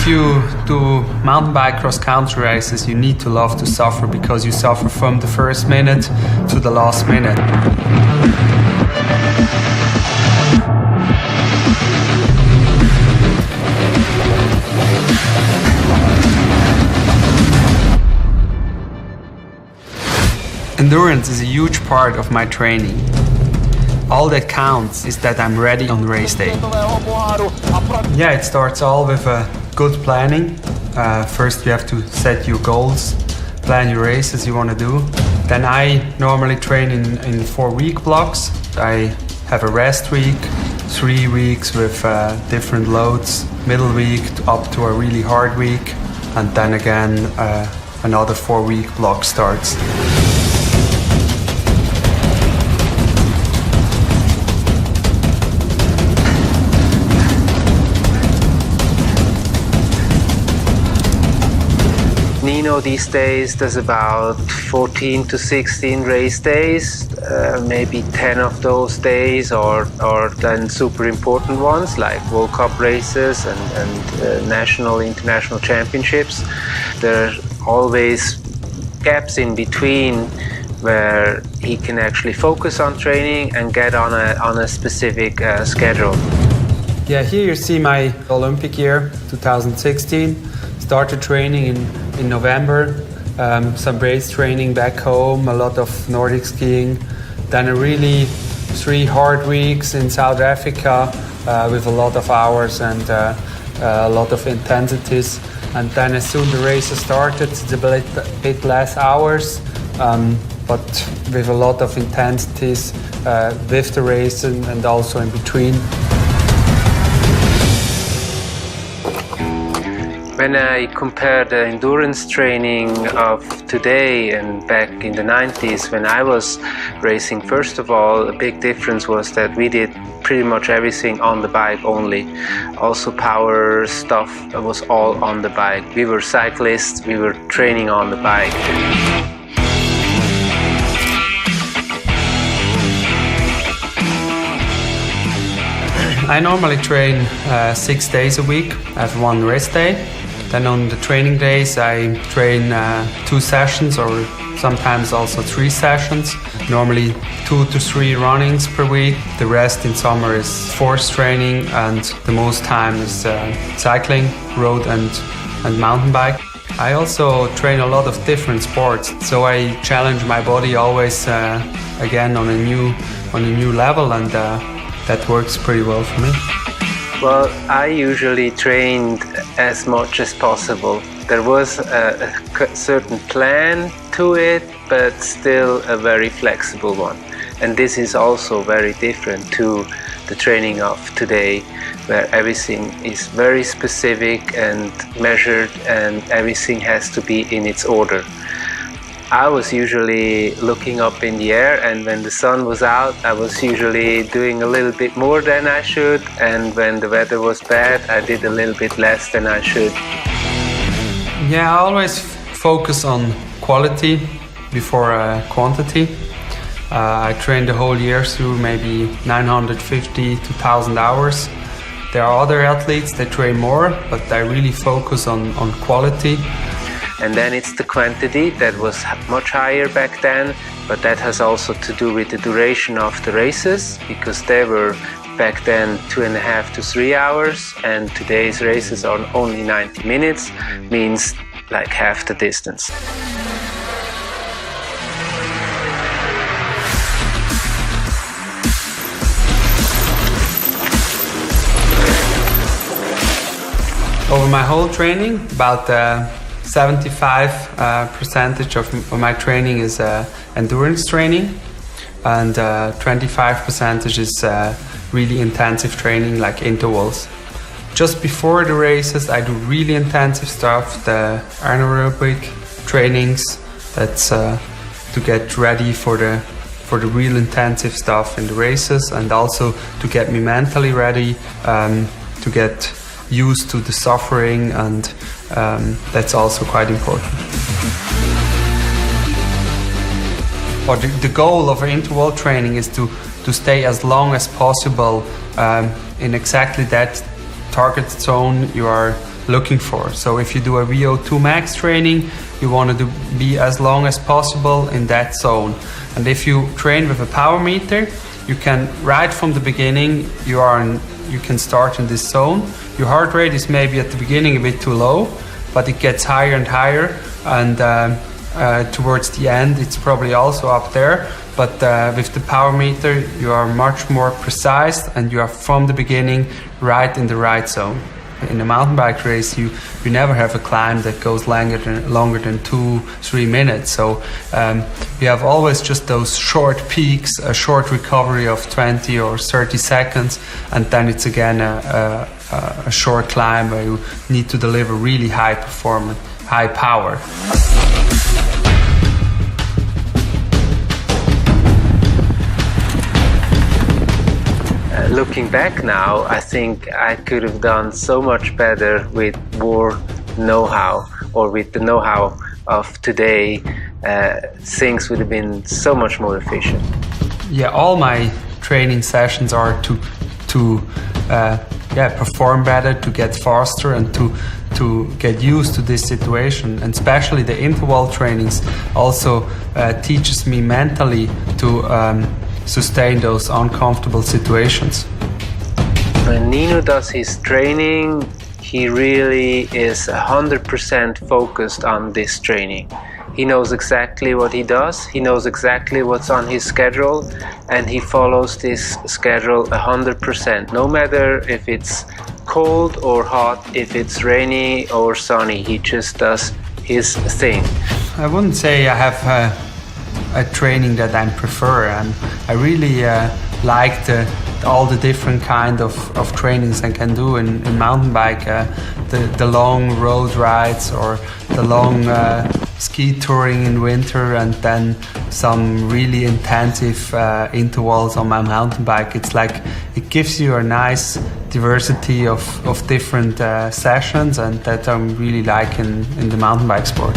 you do mountain bike cross-country races, you need to love to suffer, because you suffer from the first minute to the last minute. Endurance is a huge part of my training. All that counts is that I'm ready on race day. Yeah, it starts all with a good planning. First you have to set your goals, plan your races you want to do. Then I normally train in 4-week blocks. I have a rest week, 3 weeks with different loads, middle week up to a really hard week, and then again another 4-week block starts. Nino these days does about 14 to 16 race days, maybe 10 of those days or then super important ones like World Cup races and national, international championships. There are always gaps in between where he can actually focus on training and get on a specific schedule. Yeah, here you see my Olympic year, 2016. Started training in November, some race training back home, a lot of Nordic skiing, then a really 3 hard weeks in South Africa with a lot of hours and a lot of intensities. And then as soon the races started, it's a bit less hours, but with a lot of intensities with the race and also in between. When I compare the endurance training of today and back in the 90s when I was racing, first of all, a big difference was that we did pretty much everything on the bike only. Also power stuff was all on the bike. We were cyclists, we were training on the bike. I normally train 6 days a week. I have 1 rest day. Then on the training days I train 2 sessions or sometimes also 3 sessions. Normally 2 to 3 runnings per week. The rest in summer is force training and the most time is cycling, road and mountain bike. I also train a lot of different sports, so I challenge my body always again on a new level, and that works pretty well for me. Well, I usually trained as much as possible. There was a certain plan to it, but still a very flexible one. And this is also very different to the training of today, where everything is very specific and measured and everything has to be in its order. I was usually looking up in the air, and when the sun was out, I was usually doing a little bit more than I should, and when the weather was bad, I did a little bit less than I should. Yeah, I always focus on quality before quantity. I train the whole year through maybe 950 to 1,000 hours. There are other athletes that train more, but I really focus on quality. And then it's the quantity that was much higher back then, but that has also to do with the duration of the races, because they were back then 2.5 to 3 hours, and today's races are only 90 minutes, means like half the distance. Over my whole training, about 75% of my training is endurance training, and 25% is really intensive training like intervals. Just before the races I do really intensive stuff, the anaerobic trainings, that's to get ready for the real intensive stuff in the races, and also to get me mentally ready, to get used to the suffering, and that's also quite important. But the goal of interval training is to stay as long as possible in exactly that target zone you are looking for. So if you do a VO2 max training, you want to be as long as possible in that zone. And if you train with a power meter, you can, right from the beginning, you can start in this zone. Your heart rate is maybe at the beginning a bit too low, but it gets higher and higher, and towards the end it's probably also up there. But with the power meter, you are much more precise, and you are from the beginning right in the right zone. In a mountain bike race, you never have a climb that goes longer than 2-3 minutes. So you have always just those short peaks, a short recovery of 20 or 30 seconds, and then it's again a short climb where you need to deliver really high performance, high power. Looking back now, I think I could have done so much better with more know-how, or with the know-how of today. Things would have been so much more efficient. Yeah, all my training sessions are to perform better, to get faster, and to get used to this situation. And especially the interval trainings also teaches me mentally to sustain those uncomfortable situations. When Nino does his training, he really is 100% focused on this training. He knows exactly what he does, he knows exactly what's on his schedule, and he follows this schedule 100%. No matter if it's cold or hot, if it's rainy or sunny, he just does his thing. I wouldn't say I have a training that I prefer, and I really like all the different kind of trainings I can do in mountain bike, the long road rides, or the long ski touring in winter, and then some really intensive intervals on my mountain bike. It's like it gives you a nice diversity of different sessions, and that I'm really like in the mountain bike sport.